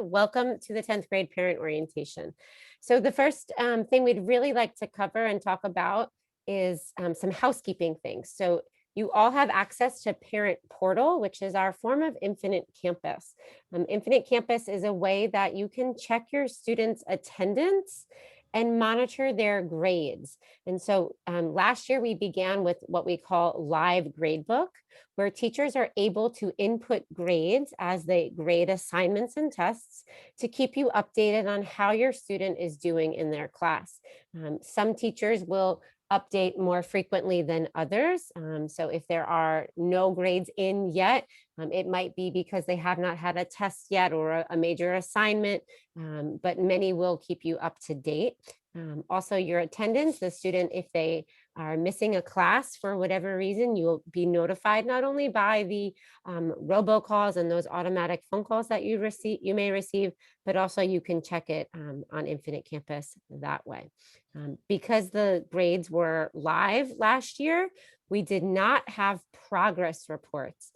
Welcome to the 10th grade parent orientation. So the first thing we'd really like to cover and talk about is some housekeeping things. So you all have access to Parent Portal, which is our form of Infinite Campus. Infinite Campus is a way that you can check your students' attendance and monitor their grades. And so last year we began with what we call live gradebook, where teachers are able to input grades as they grade assignments and tests to keep you updated on how your student is doing in their class. Some teachers will update more frequently than others. So if there are no grades in yet, it might be because they have not had a test yet or a major assignment, but many will keep you up to date. Also, your attendance, the student, if they are missing a class for whatever reason, you'll be notified not only by the robocalls and those automatic phone calls that you may receive, but also you can check it on Infinite Campus that way. Because the grades were live last year, we did not have progress reports.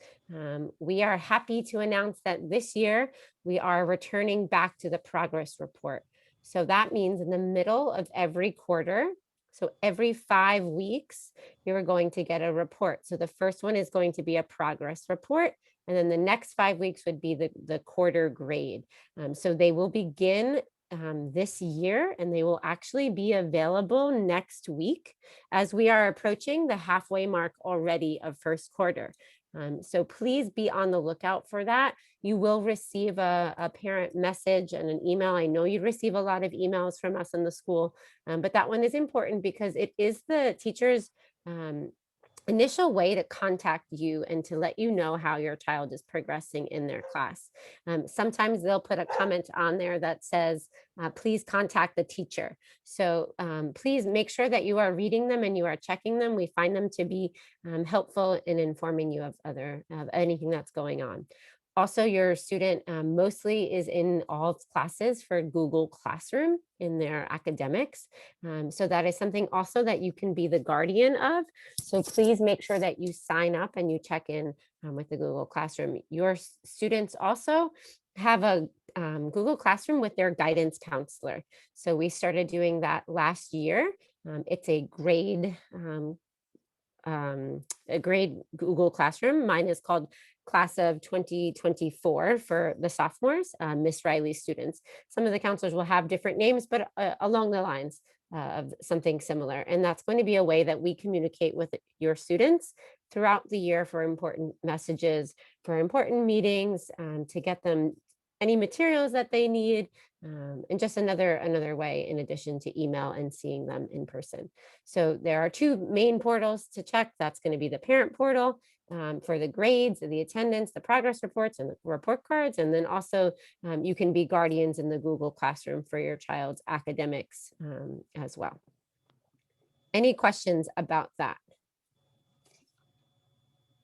We are happy to announce that this year we are returning back to the progress report. So that means in the middle of every quarter, so every 5 weeks, you're going to get a report. So the first one is going to be a progress report. And then the next 5 weeks would be the quarter grade. So they will begin this year, and they will actually be available next week as we are approaching the halfway mark already of first quarter. So please be on the lookout for that. You will receive a parent message and an email. I know you receive a lot of emails from us in the school, but that one is important because it is the teacher's initial way to contact you and to let you know how your child is progressing in their class. Sometimes they'll put a comment on there that says, please contact the teacher. So please make sure that you are reading them and you are checking them. We find them to be helpful in informing you of anything that's going on. Also, your student mostly is in all classes for Google Classroom in their academics. So that is something also that you can be the guardian of. So please make sure that you sign up and you check in with the Google Classroom. Your students also have a Google Classroom with their guidance counselor. So we started doing that last year. It's a grade Google Classroom. Mine is called Class of 2024 for the sophomores, Miss Riley students. Some of the counselors will have different names, but along the lines of something similar. And that's going to be a way that we communicate with your students throughout the year for important messages, for important meetings, to get them any materials that they need, and just another way in addition to email and seeing them in person. So there are two main portals to check. That's going to be the parent portal for the grades, the attendance, the progress reports, and the report cards. And then also you can be guardians in the Google Classroom for your child's academics as well. Any questions about that?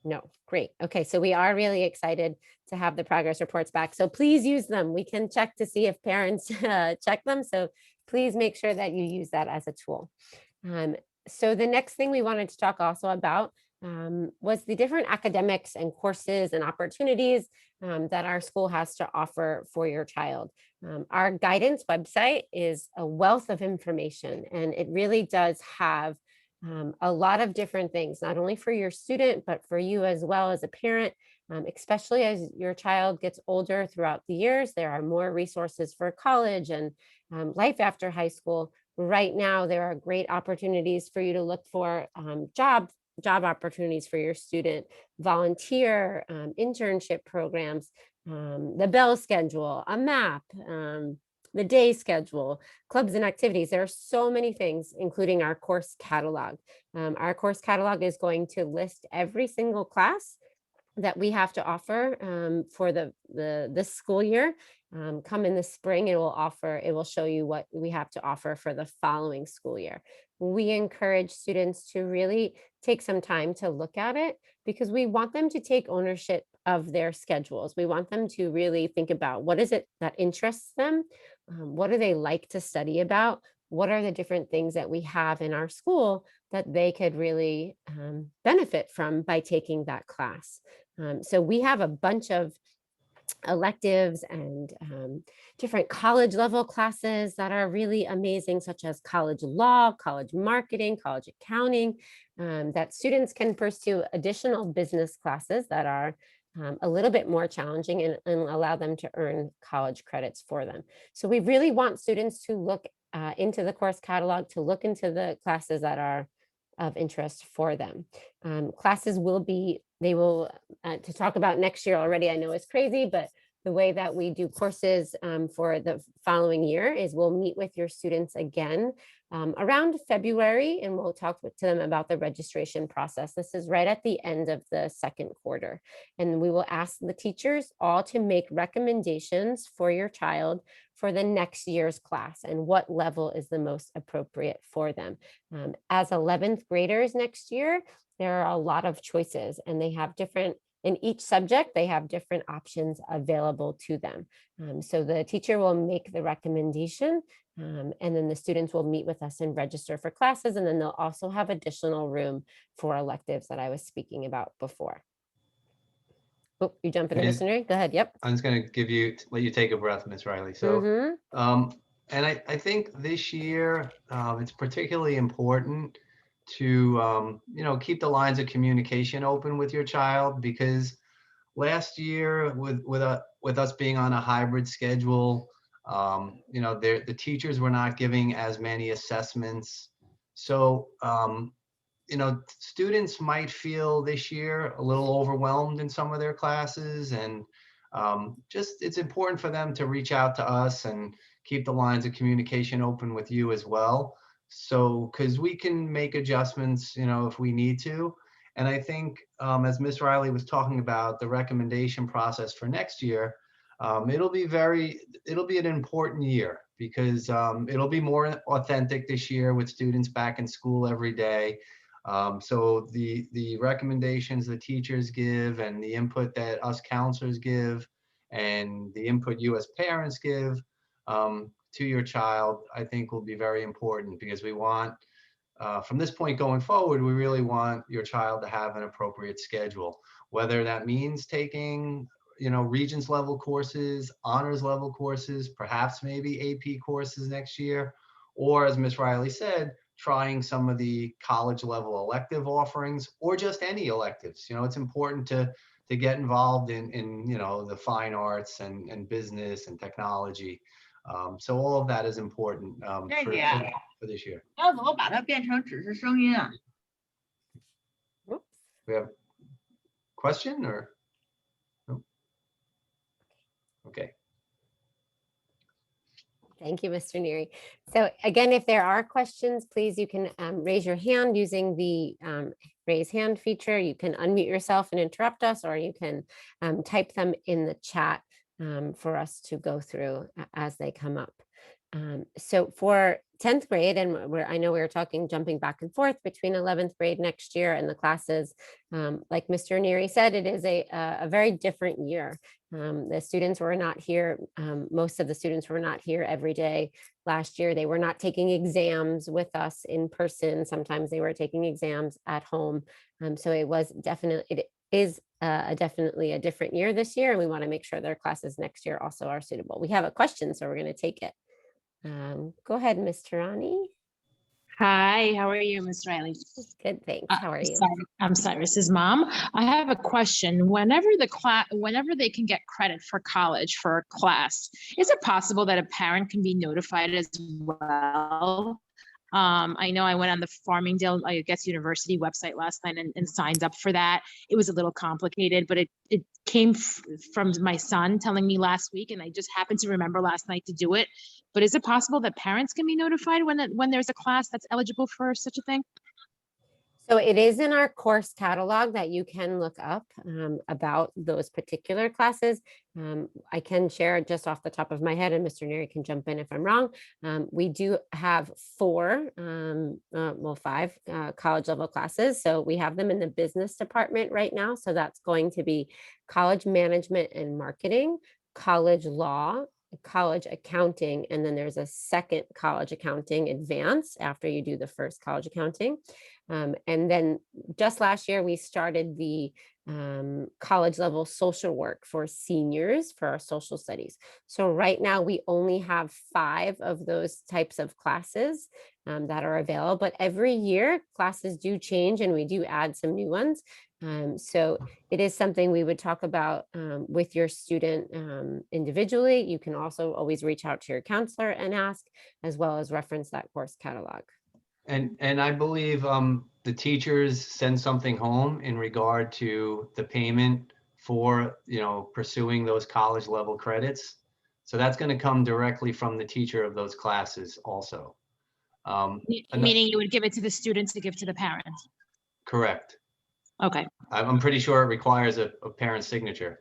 No, great. Okay, so we are really excited to have the progress reports back. So please use them. We can check to see if parents check them. So please make sure that you use that as a tool. So the next thing we wanted to talk also about was the different academics and courses and opportunities that our school has to offer for your child. Our guidance website is a wealth of information, and it really does have a lot of different things, not only for your student, but for you as well as a parent, especially as your child gets older throughout the years. There are more resources for college and life after high school. Right now, there are great opportunities for you to look for job opportunities for your student, volunteer, internship programs, the bell schedule, a map, the day schedule, clubs and activities. There are so many things, including our course catalog. Our course catalog is going to list every single class that we have to offer for this school year. Come in the spring, it will show you what we have to offer for the following school year. We encourage students to really take some time to look at it because we want them to take ownership of their schedules. We want them to really think about what is it that interests them? What do they like to study about? What are the different things that we have in our school that they could really benefit from by taking that class? So we have a bunch of electives and different college level classes that are really amazing, such as college law, college marketing, college accounting, that students can pursue additional business classes that are a little bit more challenging and allow them to earn college credits for them. So we really want students to look into the course catalog, to look into the classes that are of interest for them. Classes will be, to talk about next year already, I know is crazy, but the way that we do courses for the following year is we'll meet with your students again around February, and we'll talk to them about the registration process. This is right at the end of the second quarter. And we will ask the teachers all to make recommendations for your child for the next year's class and what level is the most appropriate for them. As 11th graders next year, there are a lot of choices, and they have different, in each subject, they have different options available to them. So the teacher will make the recommendation, and then the students will meet with us and register for classes, and then they'll also have additional room for electives that I was speaking about before. Oh, you jump in, Mr. Neri? Go ahead. Yep. I'm just going to let you take a breath, Ms. Riley. So, and I think this year it's particularly important to, keep the lines of communication open with your child, because last year with us being on a hybrid schedule, the teachers were not giving as many assessments. So, students might feel this year a little overwhelmed in some of their classes, and just it's important for them to reach out to us and keep the lines of communication open with you as well. So, because we can make adjustments, if we need to. And I think, as Ms. Riley was talking about the recommendation process for next year, it'll be an important year, because it'll be more authentic this year with students back in school every day. So the recommendations the teachers give, and the input that us counselors give, and the input you as parents give to your child, I think will be very important, because we want, from this point going forward, we really want your child to have an appropriate schedule, whether that means taking, Regents level courses, honors level courses, perhaps maybe AP courses next year, or as Ms. Riley said, trying some of the college level elective offerings, or just any electives. It's important to get involved in the fine arts and business and technology. So all of that is important for this year. 要怎么把它变成只是声音啊？ We have question or no? Okay. Thank you, Mr. Neri. So again, if there are questions, please, you can raise your hand using the raise hand feature. You can unmute yourself and interrupt us, or you can type them in the chat for us to go through as they come up. So for 10th grade, and I know we were jumping back and forth between 11th grade next year and the classes, like Mr. Neri said, it is a very different year. The students were not here. Most of the students were not here every day last year. They were not taking exams with us in person. Sometimes they were taking exams at home. So it is definitely a different year this year, and we want to make sure their classes next year also are suitable. We have a question, so we're going to take it. Go ahead, Ms. Tarani. Hi, how are you, Ms. Riley? Good, thanks. How are you? I'm Cyrus's mom. I have a question. Whenever they can get credit for college for a class, is it possible that a parent can be notified as well? I know I went on the Farmingdale, I guess, University website last night and signed up for that. It was a little complicated, but it came from my son telling me last week, and I just happened to remember last night to do it. But is it possible that parents can be notified when there's a class that's eligible for such a thing? So it is in our course catalog that you can look up about those particular classes. I can share just off the top of my head, and Mr. Neri can jump in if I'm wrong. We do have 5 college level classes. So we have them in the business department right now. So that's going to be college management and marketing, college law, college accounting, and then there's a second college accounting advanced after you do the first college accounting. And then just last year, we started the college level social work for seniors for our social studies. So right now we only have 5 of those types of classes that are available, but every year classes do change and we do add some new ones. So it is something we would talk about with your student individually. You can also always reach out to your counselor and ask, as well as reference that course catalog. And I believe the teachers send something home in regard to the payment for, pursuing those college level credits. So that's going to come directly from the teacher of those classes also. Meaning you would give it to the students to give to the parent. Correct. Okay. I'm pretty sure it requires a parent's signature.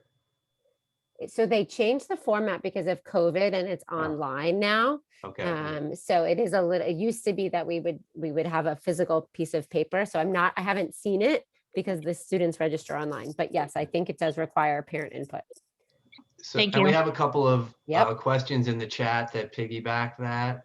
So they changed the format because of COVID and it's Oh. online now. Okay. So it is a little, it used to be that we would have a physical piece of paper. So I haven't seen it because the students register online, but yes, I think it does require parent input. So, Thank and we you. have a couple of Yep. questions in the chat that piggyback that.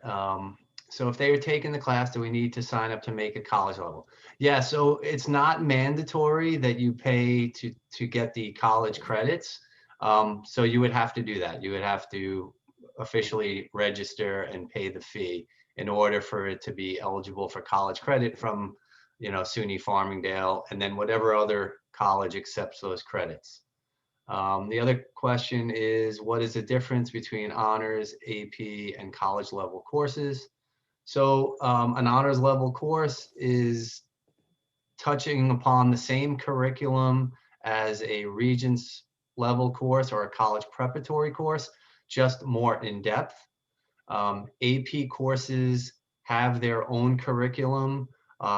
So if they were taking the class, do we need to sign up to make a college level? Yeah, so it's not mandatory that you pay to get the college credits. So you would have to do that. You would have to officially register and pay the fee in order for it to be eligible for college credit from, SUNY Farmingdale, and then whatever other college accepts those credits. The other question is, what is the difference between honors, AP, and college level courses? So an honors level course is touching upon the same curriculum as a Regents level course or a college preparatory course, just more in depth. AP courses have their own curriculum.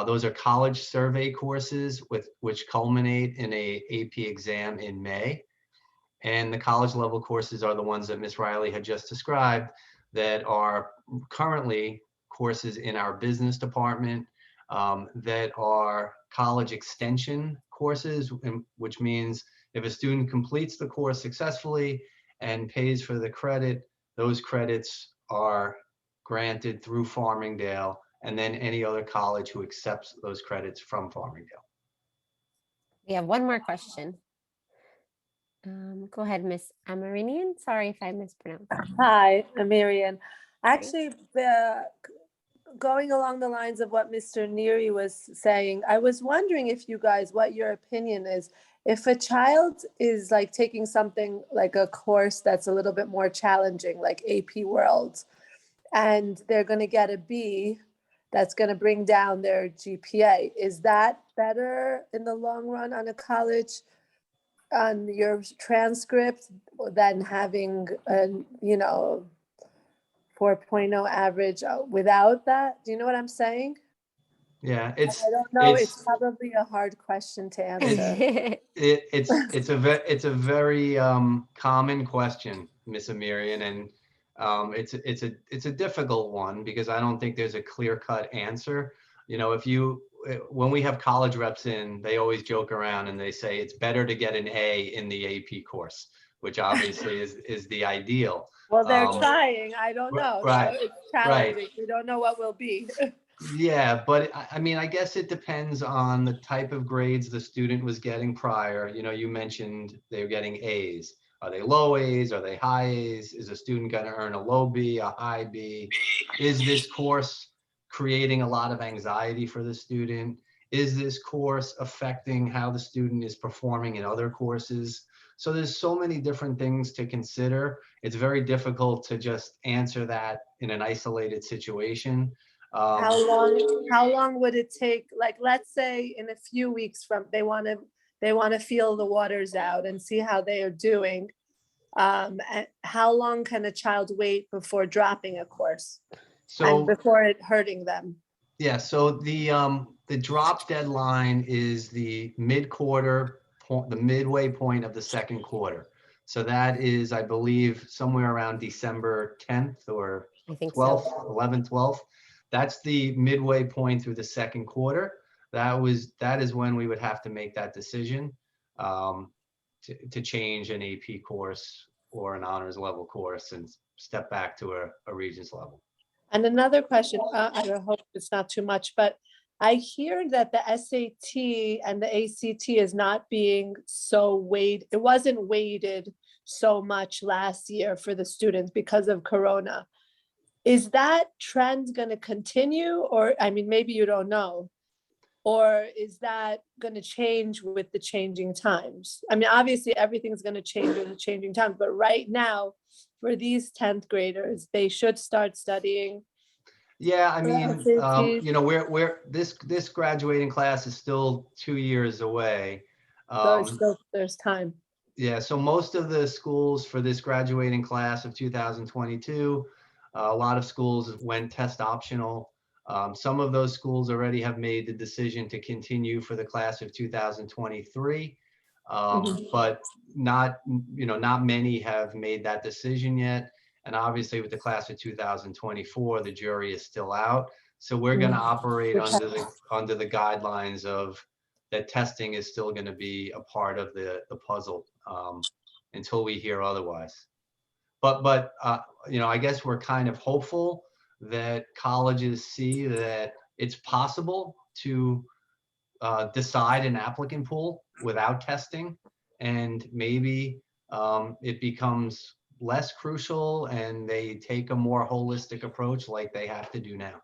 Those are college survey courses which culminate in a AP exam in May. And the college level courses are the ones that Ms. Riley had just described that are currently courses in our business department that are college extension courses, which means if a student completes the course successfully and pays for the credit, those credits are granted through Farmingdale and then any other college who accepts those credits from Farmingdale. We have one more question. Go ahead, Miss Amarinian. Sorry if I mispronounced. Hi, I'm Marian. Actually, going along the lines of what Mr. Neary was saying, I was wondering if you guys, what your opinion is. If a child is like taking something like a course that's a little bit more challenging, like AP World, and they're going to get a B, that's going to bring down their GPA. Is that better in the long run on a college, on your transcript, than having a 4.0 average without that? Do you know what I'm saying? Yeah, I don't know. It's probably a hard question to answer. It's a very common question, Miss Amirian, and it's a difficult one because I don't think there's a clear-cut answer. When we have college reps in, they always joke around and they say it's better to get an A in the AP course, which obviously is the ideal. Well, they're trying. I don't know. Right, So it's challenging. right. We don't know what will be. Yeah, but I mean, I guess it depends on the type of grades the student was getting prior. You mentioned they were getting A's. Are they low A's? Are they high A's? Is a student going to earn a low B, a high B? Is this course creating a lot of anxiety for the student? Is this course affecting how the student is performing in other courses? So there's so many different things to consider. It's very difficult to just answer that in an isolated situation. How long would it take? Like, let's say in a few weeks from they want to feel the waters out and see how they are doing. And how long can a child wait before dropping a course and before it hurting them? Yeah, so the drop deadline is the mid-quarter point, the midway point of the second quarter. So that is, I believe, somewhere around December 10th or 12th, 11th, 12th. That's the midway point through the second quarter. That is when we would have to make that decision to change an AP course or an honors level course and step back to a Regents level. And another question, I hope it's not too much, but I hear that the SAT and the ACT is not being so weighted. It wasn't weighted so much last year for the students because of Corona. Is that trend going to continue? Or, I mean, maybe you don't know. Or is that going to change with the changing times? I mean, obviously everything's going to change with the changing times, but right now for these 10th graders, they should start studying. Yeah, I mean, SATs. you know, this graduating class is still 2 years away. So there's time. Yeah, so most of the schools for this graduating class of 2022, a lot of schools went test optional. Some of those schools already have made the decision to continue for the class of 2023, but not many have made that decision yet. And obviously with the class of 2024, the jury is still out. So we're going to operate under the guidelines of that testing is still going to be a part of the puzzle until we hear otherwise. But you know, I guess we're kind of hopeful that colleges see that it's possible to decide an applicant pool without testing, and maybe it becomes less crucial and they take a more holistic approach like they have to do now.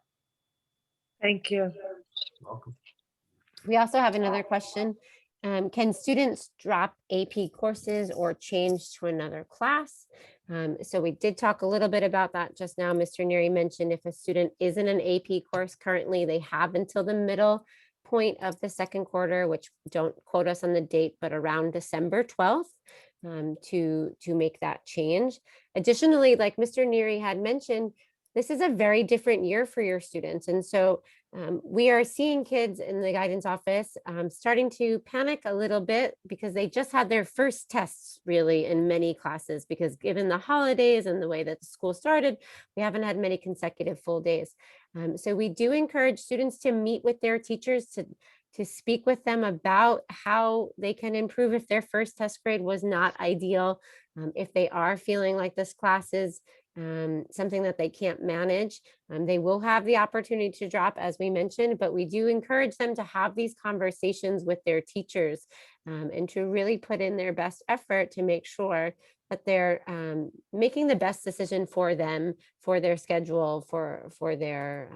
Thank you. Welcome. We also have another question. Can students drop AP courses or change to another class? So we did talk a little bit about that just now. Mr. Neary mentioned if a student is in an AP course currently, they have until the middle point of the second quarter, which don't quote us on the date, but around December 12th to make that change. Additionally, like Mr. Neary had mentioned, this is a very different year for your students. And so we are seeing kids in the guidance office starting to panic a little bit because they just had their first tests really in many classes, because given the holidays and the way that the school started, we haven't had many consecutive full days. So we do encourage students to meet with their teachers to speak with them about how they can improve if their first test grade was not ideal, if they are feeling like this class is something that they can't manage. They will have the opportunity to drop, as we mentioned, but we do encourage them to have these conversations with their teachers and to really put in their best effort to make sure that they're making the best decision for them, for their schedule, for their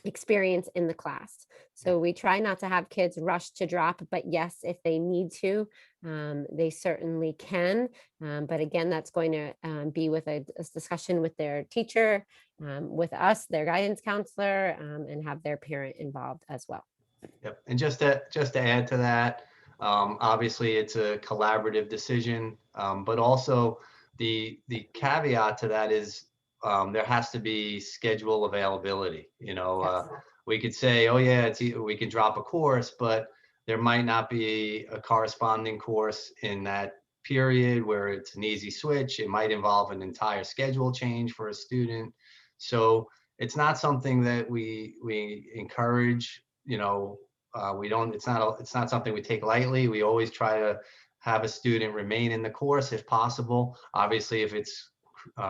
experience in the class. So we try not to have kids rush to drop, but yes, if they need to, they certainly can. But again, that's going to be with a discussion with their teacher, with us, their guidance counselor, and have their parent involved as well. Yep. And just to add to that, obviously it's a collaborative decision, but also the caveat to that is there has to be schedule availability. You know, we could say, oh yeah, we can drop a course, but there might not be a corresponding course in that period where it's an easy switch. It might involve an entire schedule change for a student. So it's not something that we encourage. You know, it's not something we take lightly. We always try to have a student remain in the course if possible. Obviously, if it's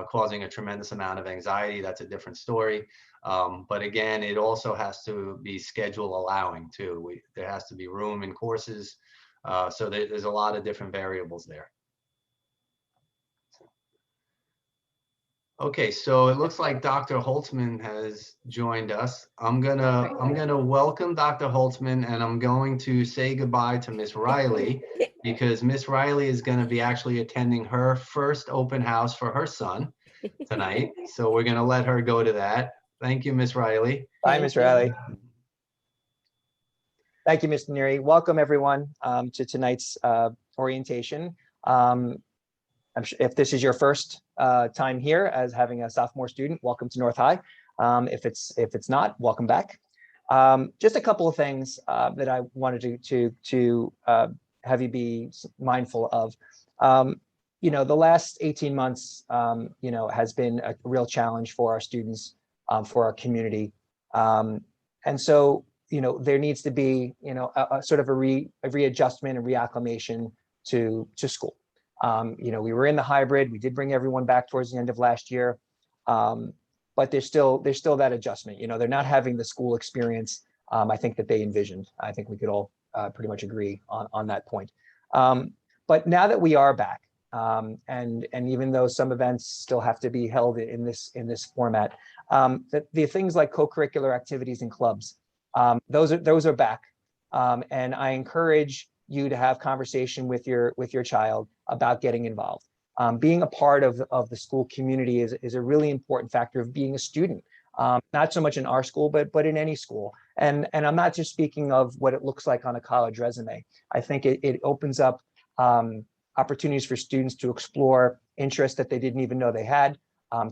causing a tremendous amount of anxiety, that's a different story. But again, it also has to be schedule allowing too. There has to be room in courses. So there's a lot of different variables there. Okay, so it looks like Dr. Holtzman has joined us. I'm gonna welcome Dr. Holtzman, and I'm going to say goodbye to Miss Riley, because Miss Riley is going to be actually attending her first open house for her son tonight. So we're going to let her go to that. Thank you, Miss Riley. Bye, Miss Riley. Thank you, Mr. Neary. Welcome, everyone, to tonight's orientation. I'm sure if this is your first time here as having a sophomore student, welcome to North High. If it's not, welcome back. Just a couple of things that I wanted to have you be mindful of. You know, the last 18 months, you know, has been a real challenge for our students, for our community. And so, you know, there needs to be, you know, a sort of a readjustment and reacclimation to school. You know, we were in the hybrid. We did bring everyone back towards the end of last year, but there's still that adjustment. You know, they're not having the school experience I think that they envisioned. I think we could all pretty much agree on that point. But now that we are back, and even though some events still have to be held in this format, the things like co-curricular activities and clubs, those are back, and I encourage you to have conversation with your child about getting involved. Being a part of the school community is a really important factor of being a student. Not so much in our school, but in any school. And I'm not just speaking of what it looks like on a college resume. I think it opens up opportunities for students to explore interests that they didn't even know they had,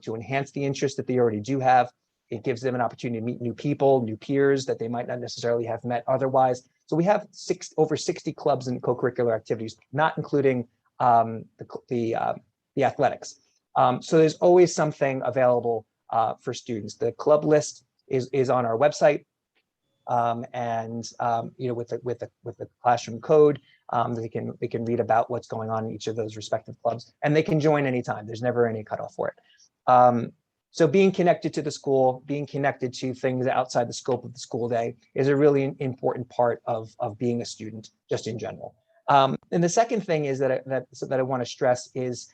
to enhance the interests that they already do have. It gives them an opportunity to meet new people, new peers that they might not necessarily have met otherwise. So we have over 60 clubs and co-curricular activities, not including the athletics. So there's always something available for students. The club list is on our website, and with the classroom code, they can read about what's going on in each of those respective clubs, and they can join anytime. There's never any cutoff for it. So being connected to the school, being connected to things outside the scope of the school day is a really important part of being a student, just in general. And the second thing is that I want to stress is,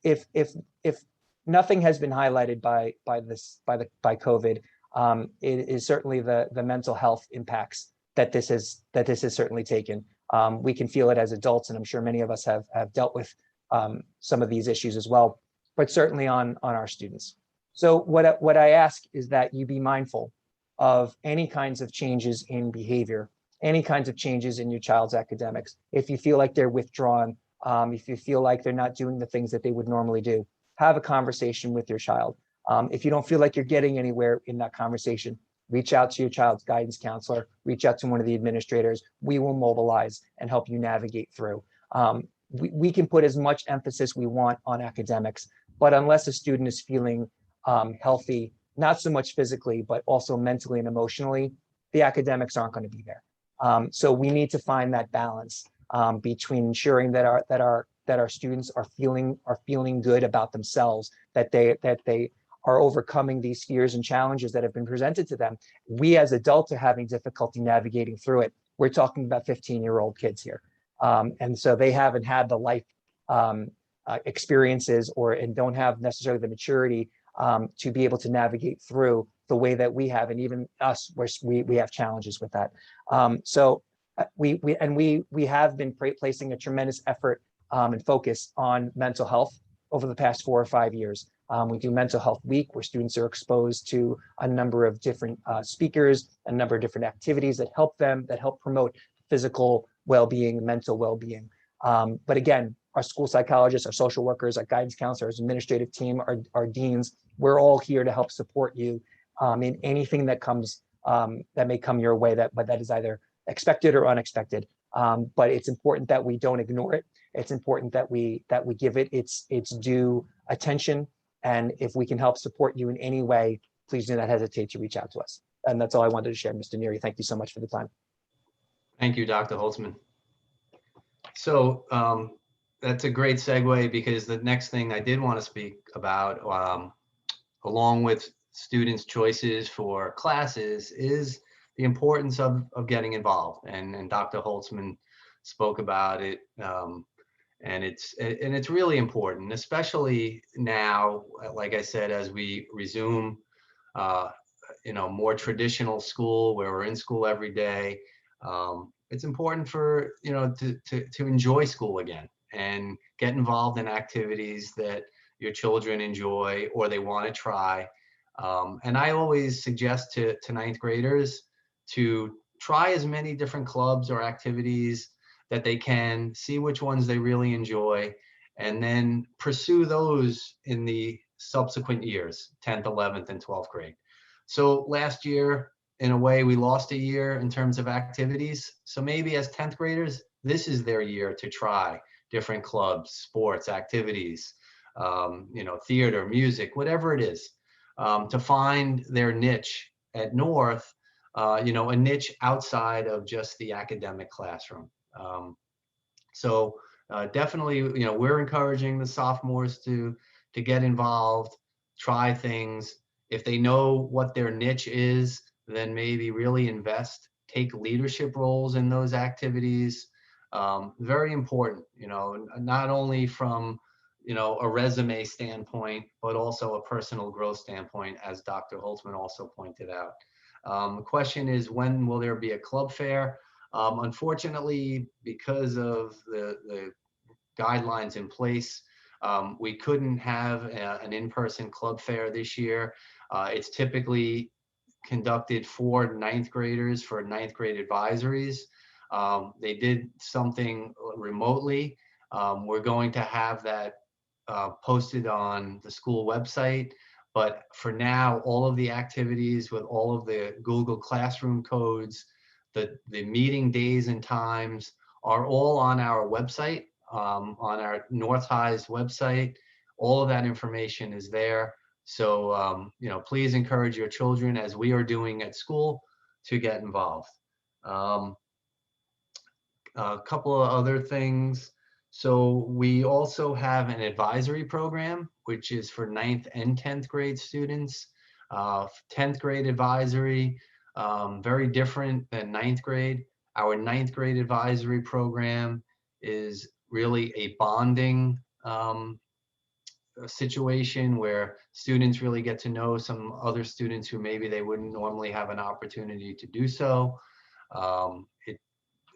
if nothing has been highlighted by COVID, it is certainly the mental health impacts that this has certainly taken. We can feel it as adults, and I'm sure many of us have dealt with some of these issues as well, but certainly on our students. So what I ask is that you be mindful of any kinds of changes in behavior, any kinds of changes in your child's academics. If you feel like they're withdrawn, if you feel like they're not doing the things that they would normally do, have a conversation with your child. If you don't feel like you're getting anywhere in that conversation, reach out to your child's guidance counselor, reach out to one of the administrators. We will mobilize and help you navigate through. We can put as much emphasis we want on academics, but unless a student is feeling healthy, not so much physically, but also mentally and emotionally, the academics aren't going to be there. So we need to find that balance between ensuring that our students are feeling good about themselves, that they are overcoming these fears and challenges that have been presented to them. We as adults are having difficulty navigating through it. We're talking about 15-year-old kids here. And so they haven't had the life experiences and don't have necessarily the maturity to be able to navigate through the way that we have, and even us, where we have challenges with that. So we have been placing a tremendous effort and focus on mental health over the past 4 or 5 years. We do Mental Health Week, where students are exposed to a number of different speakers, a number of different activities that help promote physical well-being, mental well-being. But again, our school psychologists, our social workers, our guidance counselors, administrative team, our deans, we're all here to help support you in anything that comes that may come your way that is either expected or unexpected. But it's important that we don't ignore it. It's important that we give it its due attention. And if we can help support you in any way, please do not hesitate to reach out to us. And that's all I wanted to share, Mr. Neary. Thank you so much for the time. Thank you, Dr. Holtzman. So that's a great segue, because the next thing I did want to speak about, along with students' choices for classes, is the importance of getting involved. And Dr. Holtzman spoke about it. And it's really important, especially now, like I said, as we resume, more traditional school where we're in school every day. It's important for, to enjoy school again and get involved in activities that your children enjoy or they want to try. And I always suggest to ninth graders to try as many different clubs or activities that they can, see which ones they really enjoy, and then pursue those in the subsequent years, 10th, 11th, and 12th grade. So last year, in a way, we lost a year in terms of activities. So maybe as 10th graders, this is their year to try different clubs, sports, activities, theater, music, whatever it is, to find their niche at North, a niche outside of just the academic classroom. So definitely, we're encouraging the sophomores to get involved, try things. If they know what their niche is, then maybe really invest, take leadership roles in those activities. Very important, not only from, a resume standpoint, but also a personal growth standpoint, as Dr. Holtzman also pointed out. The question is, when will there be a club fair? Unfortunately, because of the guidelines in place, we couldn't have an in-person club fair this year. It's typically conducted for ninth graders for ninth grade advisories. They did something remotely. We're going to have that posted on the school website. But for now, all of the activities with all of the Google Classroom codes, the meeting days and times are all on our website, on our North High's website. All of that information is there. So, please encourage your children, as we are doing at school, to get involved. A couple of other things. So we also have an advisory program, which is for 9th and 10th grade students. 10th grade advisory, very different than 9th grade. Our 9th grade advisory program is really a bonding situation where students really get to know some other students who maybe they wouldn't normally have an opportunity to do so.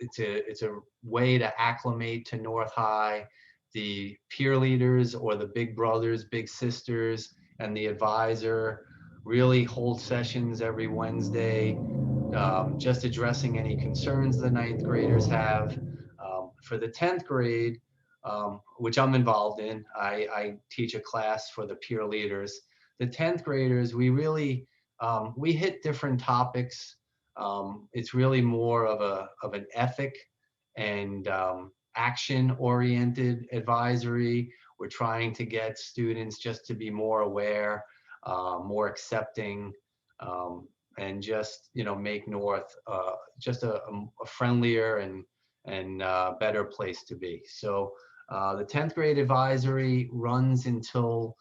It's a way to acclimate to North High. The peer leaders or the big brothers, big sisters, and the advisor really hold sessions every Wednesday, just addressing any concerns the 9th graders have. For the 10th grade, which I'm involved in, I teach a class for the peer leaders. The 10th graders, we really, we hit different topics. It's really more of an ethic and action-oriented advisory. We're trying to get students just to be more aware, more accepting, and just make North just a friendlier and better place to be. So the 10th grade advisory runs until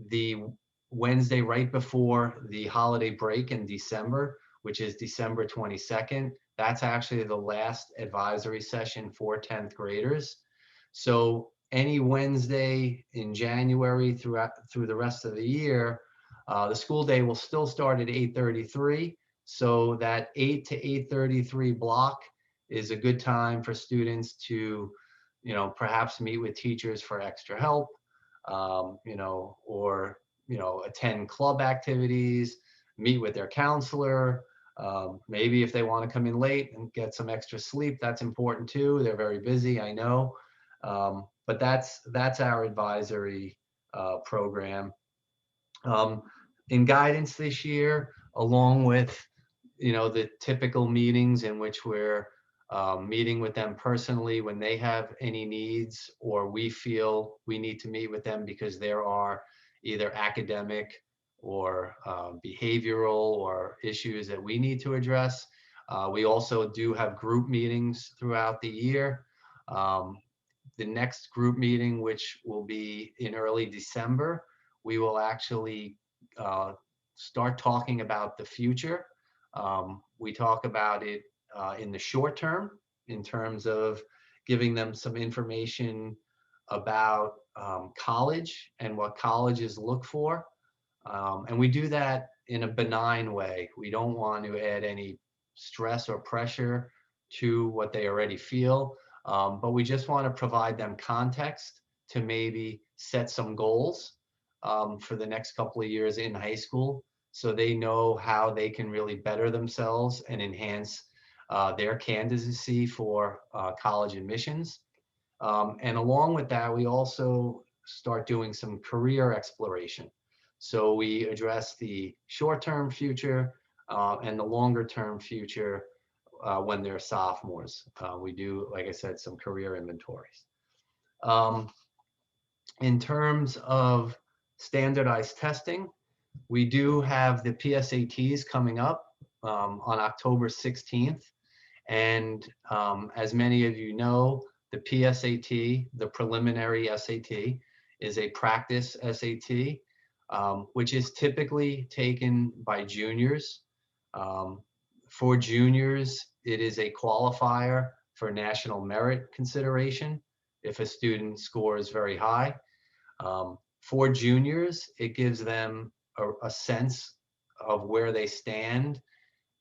the Wednesday right before the holiday break in December, which is December 22nd. That's actually the last advisory session for 10th graders. So any Wednesday in January through the rest of the year, the school day will still start at 8:33. So that 8 to 8:33 block is a good time for students to, perhaps meet with teachers for extra help, or, attend club activities, meet with their counselor. Maybe if they want to come in late and get some extra sleep, that's important too. They're very busy, I know. But that's our advisory program. In guidance this year, along with, the typical meetings in which we're meeting with them personally when they have any needs, or we feel we need to meet with them because there are either academic or behavioral or issues that we need to address. We also do have group meetings throughout the year. The next group meeting, which will be in early December, we will actually start talking about the future. We talk about it in the short term, in terms of giving them some information about college and what colleges look for. And we do that in a benign way. We don't want to add any stress or pressure to what they already feel, but we just want to provide them context to maybe set some goals for the next couple of years in high school, so they know how they can really better themselves and enhance their candidacy for college admissions. And along with that, we also start doing some career exploration. So we address the short-term future and the longer-term future when they're sophomores. We do, like I said, some career inventories. In terms of standardized testing, we do have the PSATs coming up on October 16th. And as many of you know, the PSAT, the preliminary SAT, is a practice SAT, which is typically taken by juniors. For juniors, it is a qualifier for national merit consideration if a student scores very high. For juniors, it gives them a sense of where they stand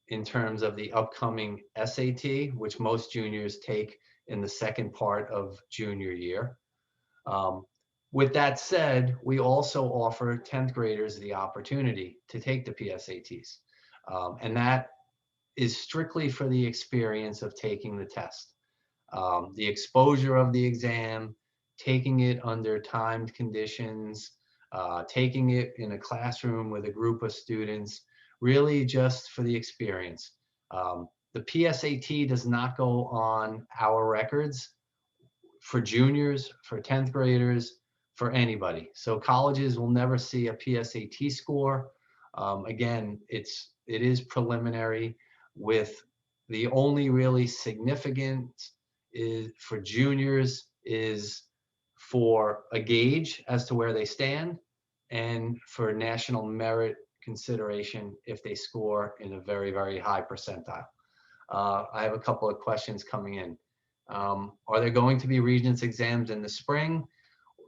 in terms of the upcoming SAT, which most juniors take in the second part of junior year. With that said, we also offer 10th graders the opportunity to take the PSATs. And that is strictly for the experience of taking the test. The exposure of the exam, taking it under timed conditions, taking it in a classroom with a group of students, really just for the experience. The PSAT does not go on our records for juniors, for 10th graders, for anybody. So colleges will never see a PSAT score. Again, it is preliminary, with the only really significant is for juniors is for a gauge as to where they stand, and for national merit consideration if they score in a very, very high percentile. I have a couple of questions coming in. Are there going to be Regents exams in the spring?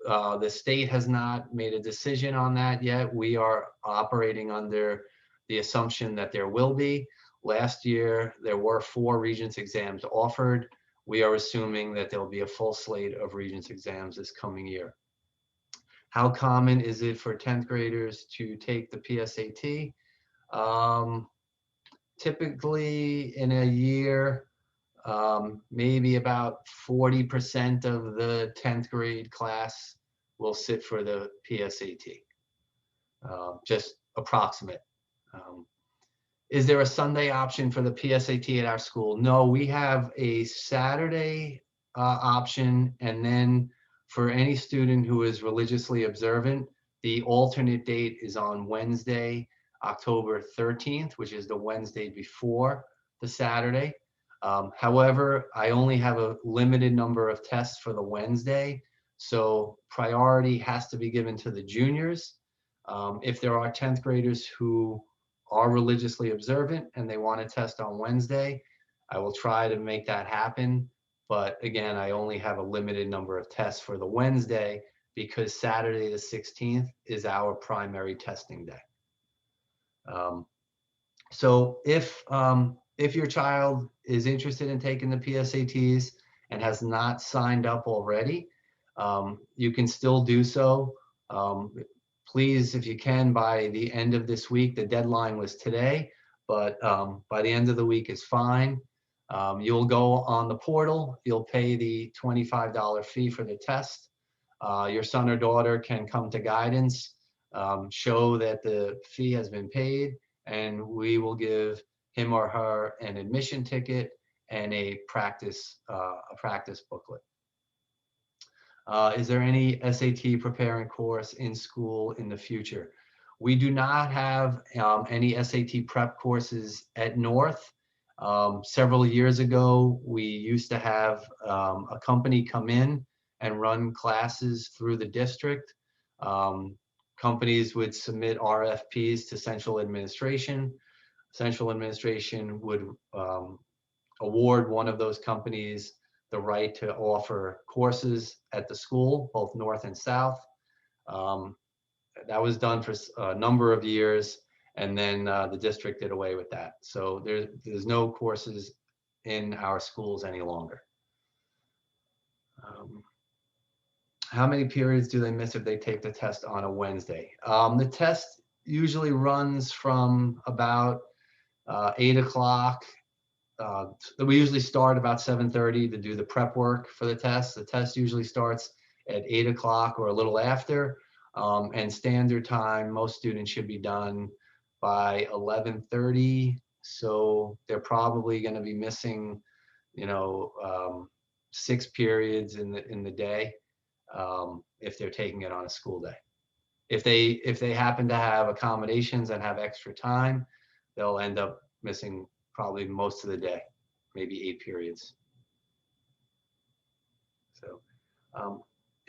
The state has not made a decision on that yet. We are operating under the assumption that there will be. Last year, there were 4 Regents exams offered. We are assuming that there'll be a full slate of Regents exams this coming year. How common is it for 10th graders to take the PSAT? Typically in a year, maybe about 40% of the 10th grade class will sit for the PSAT, just approximate. Is there a Sunday option for the PSAT at our school? No, we have a Saturday option, and then for any student who is religiously observant, the alternate date is on Wednesday, October 13th, which is the Wednesday before the Saturday. However, I only have a limited number of tests for the Wednesday, so priority has to be given to the juniors. If there are 10th graders who are religiously observant and they want to test on Wednesday, I will try to make that happen. But again, I only have a limited number of tests for the Wednesday because Saturday the 16th is our primary testing day. So if your child is interested in taking the PSATs and has not signed up already, you can still do so. Please, if you can, by the end of this week. The deadline was today, but by the end of the week is fine. You'll go on the portal, you'll pay the $25 fee for the test. Your son or daughter can come to guidance, show that the fee has been paid, and we will give him or her an admission ticket and a practice booklet. Is there any SAT preparing course in school in the future? We do not have any SAT prep courses at North. Several years ago, we used to have a company come in and run classes through the district. Companies would submit RFPs to central administration. Central administration would award one of those companies the right to offer courses at the school, both North and South. That was done for a number of years, and then the district did away with that. So there's no courses in our schools any longer. How many periods do they miss if they take the test on a Wednesday? The test usually runs from about 8 o'clock. We usually start about 7:30 to do the prep work for the test. The test usually starts at 8 o'clock or a little after, and standard time, most students should be done by 11:30. So they're probably going to be missing, 6 periods in the day if they're taking it on a school day. If they happen to have accommodations and have extra time, they'll end up missing probably most of the day, maybe 8 periods. So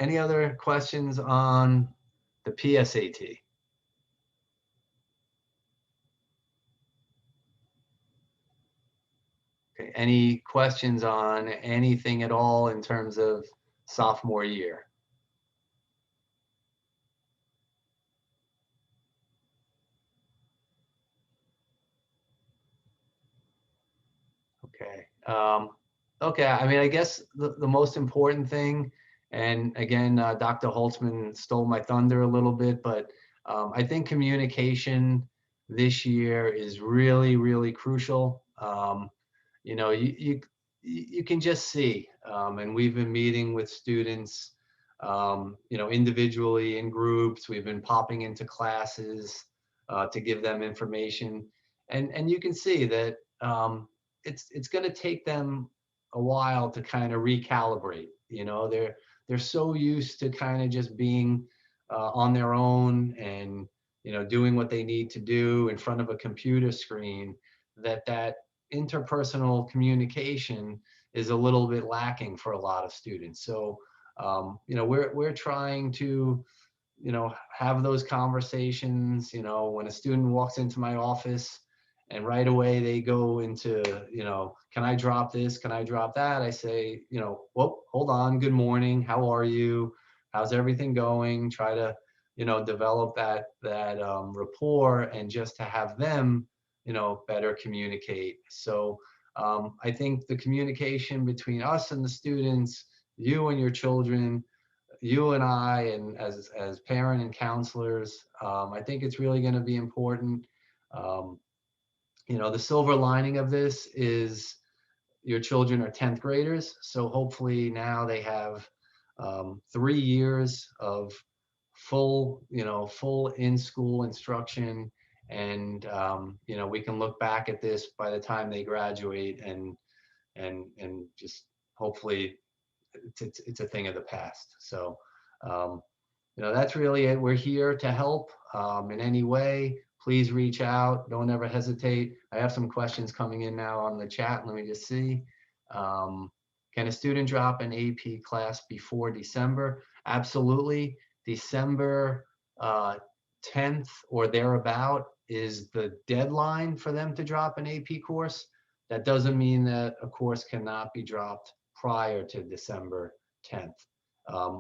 any other questions on the PSAT? Okay, any questions on anything at all in terms of sophomore year? Okay. Okay. I mean, I guess the most important thing, and again, Dr. Holtzman stole my thunder a little bit, but I think communication this year is really, really crucial. You know, you can just see, and we've been meeting with students, you know, individually in groups. We've been popping into classes to give them information, and you can see that. It's going to take them a while to kind of recalibrate. You know, they're so used to kind of just being on their own and, you know, doing what they need to do in front of a computer screen, that interpersonal communication is a little bit lacking for a lot of students. So you know, we're trying to, you know, have those conversations. You know, when a student walks into my office and right away they go into, you know, can I drop this? Can I drop that? I say, you know, well, hold on. Good morning. How are you? How's everything going? Try to, you know, develop that rapport, and just to have them, you know, better communicate. So I think the communication between us and the students, you and your children, you and I, and as parent and counselors, I think it's really going to be important. Um, you know, the silver lining of this is your children are 10th graders, so hopefully now they have 3 years of full, you know, full in-school instruction, and you know, we can look back at this by the time they graduate, and just hopefully it's a thing of the past. So you know, that's really it. We're here to help in any way. Please reach out. Don't ever hesitate. I have some questions coming in now on the chat. Let me just see. Can a student drop an AP class before December? Absolutely. December 10th or thereabout is the deadline for them to drop an AP course. That doesn't mean that a course cannot be dropped prior to December 10th.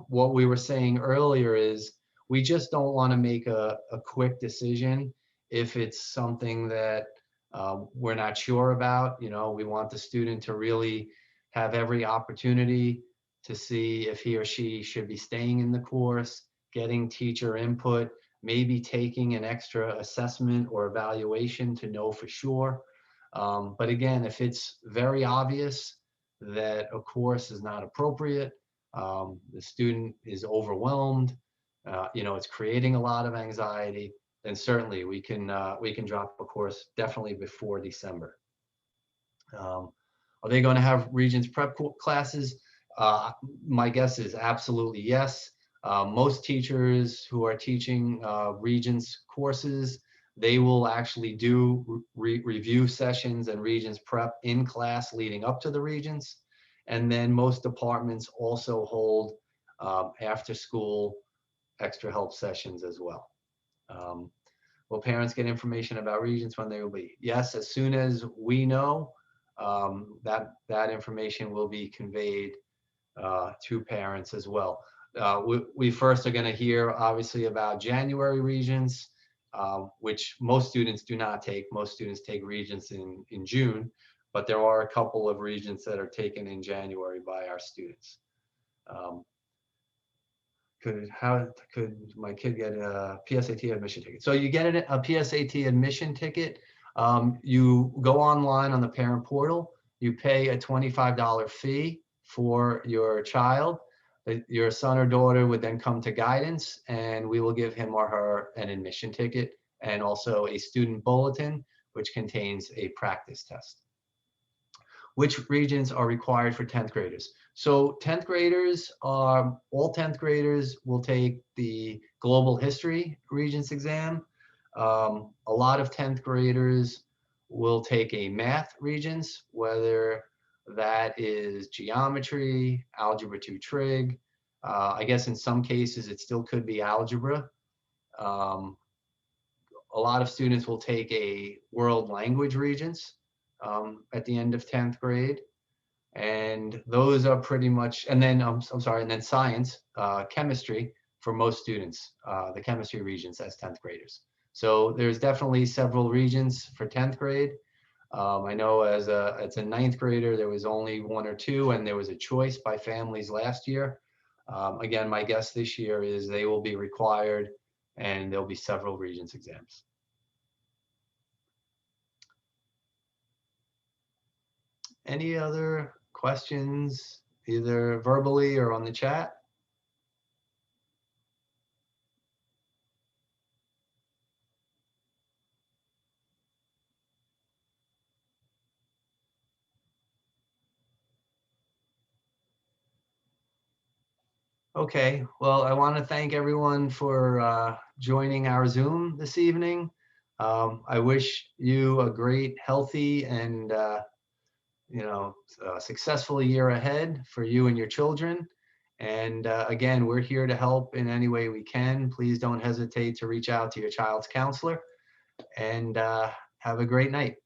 What we were saying earlier is we just don't want to make a quick decision if it's something that we're not sure about. You know, we want the student to really have every opportunity to see if he or she should be staying in the course, getting teacher input, maybe taking an extra assessment or evaluation to know for sure. But again, if it's very obvious that a course is not appropriate, the student is overwhelmed, you know, it's creating a lot of anxiety, then certainly we can drop a course definitely before December. Are they going to have Regents Prep classes? My guess is absolutely yes. Most teachers who are teaching Regents courses, they will actually do review sessions and Regents Prep in class leading up to the Regents. And then most departments also hold after school extra help sessions as well. Will parents get information about Regents when they will be? Yes, as soon as we know, that information will be conveyed to parents as well. We first are going to hear obviously about January Regents, which most students do not take. Most students take Regents in June, but there are a couple of Regents that are taken in January by our students. How could my kid get a PSAT admission ticket? So you get a PSAT admission ticket. You go online on the parent portal. You pay a $25 fee for your child. Your son or daughter would then come to guidance, and we will give him or her an admission ticket and also a student bulletin, which contains a practice test. Which Regents are required for 10th graders? So 10th graders are, all 10th graders will take the Global History Regents exam. A lot of 10th graders will take a Math Regents, whether that is geometry, algebra 2 trig. I guess in some cases it still could be algebra. A lot of students will take a World Language Regents. at the end of 10th grade. And those are pretty much, and then I'm sorry, and then science, chemistry for most students, the chemistry regions as 10th graders. So there's definitely several regions for 10th grade. I know as a 9th grader, there was only 1 or 2, and there was a choice by families last year. Again, my guess this year is they will be required, and there'll be several regions exams. Any other questions, either verbally or on the chat? Okay, well, I want to thank everyone for joining our Zoom this evening. I wish you a great, healthy, and successful year ahead for you and your children. And again, we're here to help in any way we can. Please don't hesitate to reach out to your child's counselor, and have a great night.